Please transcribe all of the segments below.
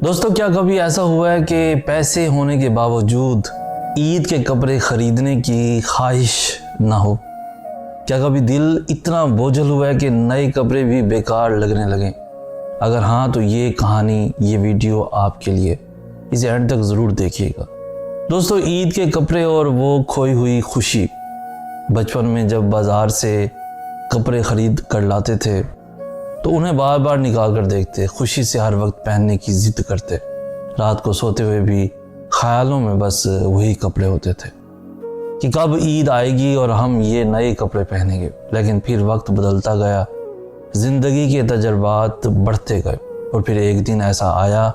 दोस्तों, क्या कभी ऐसा हुआ है कि पैसे होने के बावजूद ईद के कपड़े ख़रीदने की ख्वाहिश ना हो? क्या कभी दिल इतना बोझल हुआ है कि नए कपड़े भी बेकार लगने लगे? अगर हाँ, तो ये कहानी, ये वीडियो आपके लिए, इसे एंड तक ज़रूर देखिएगा। दोस्तों, ईद के कपड़े और वो खोई हुई खुशी। बचपन में जब बाज़ार से कपड़े ख़रीद कर लाते थे तो उन्हें बार बार निकाल कर देखते, खुशी से हर वक्त पहनने की ज़िद करते। रात को सोते हुए भी ख्यालों में बस वही कपड़े होते थे कि कब ईद आएगी और हम ये नए कपड़े पहनेंगे। लेकिन फिर वक्त बदलता गया, ज़िंदगी के तजर्बात बढ़ते गए और फिर एक दिन ऐसा आया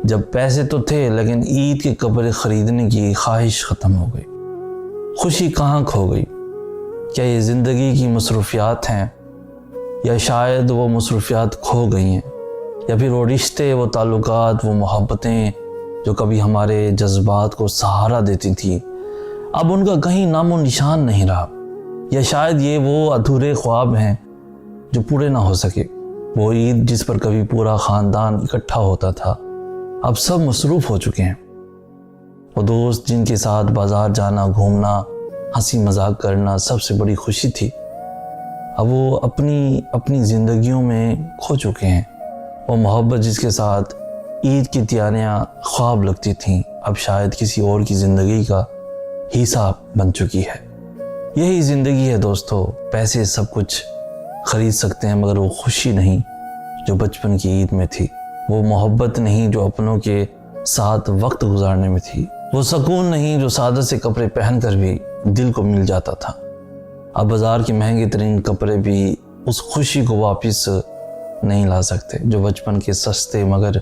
जब पैसे तो थे लेकिन ईद के कपड़े ख़रीदने की ख्वाहिश ख़त्म हो गई। खुशी कहाँ खो गई? क्या ये ज़िंदगी की मसरूफियात हैं, या शायद वो मसरूफियात खो गई हैं, या फिर वो रिश्ते, वो ताल्लुकात, वो मोहब्बतें जो कभी हमारे जज्बात को सहारा देती थी, अब उनका कहीं नामो निशान नहीं रहा। या शायद ये वो अधूरे ख्वाब हैं जो पूरे ना हो सके। वो ईद जिस पर कभी पूरा ख़ानदान इकट्ठा होता था, अब सब मसरूफ़ हो चुके हैं। वो दोस्त जिनके साथ बाज़ार जाना, घूमना, हंसी मजाक करना सबसे बड़ी खुशी थी, अब वो अपनी ज़िंदगियों में खो चुके हैं। वो मोहब्बत जिसके साथ ईद की तैयारियां ख्वाब लगती थीं, अब शायद किसी और की ज़िंदगी का हिस्सा बन चुकी है। यही ज़िंदगी है दोस्तों। पैसे सब कुछ ख़रीद सकते हैं मगर वो खुशी नहीं जो बचपन की ईद में थी, वो मोहब्बत नहीं जो अपनों के साथ वक्त गुजारने में थी, वो सुकून नहीं जो सादे से कपड़े पहन कर भी दिल को मिल जाता था। अब बाज़ार के महंगे तरीन कपड़े भी उस खुशी को वापस नहीं ला सकते जो बचपन के सस्ते मगर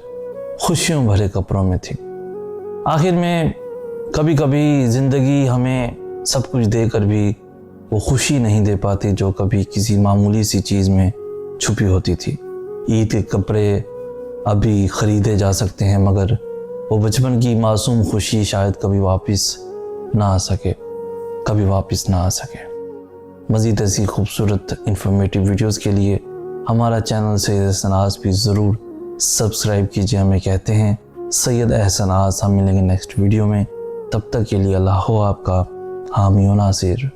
खुशियों भरे कपड़ों में थी। आखिर में कभी कभी ज़िंदगी हमें सब कुछ देकर भी वो खुशी नहीं दे पाती जो कभी किसी मामूली सी चीज़ में छुपी होती थी। ईद के कपड़े अभी ख़रीदे जा सकते हैं मगर वो बचपन की मासूम खुशी शायद कभी वापस ना आ सके। मज़ीद ऐसी खूबसूरत इंफॉर्मेटिव वीडियोस के लिए हमारा चैनल सैयद एहसनाज़ भी ज़रूर सब्सक्राइब कीजिए। हमें कहते हैं सैयद एहसनाज़। हम मिलेंगे नेक्स्ट वीडियो में, तब तक के लिए अल्लाह हो आपका हामी व नासिर।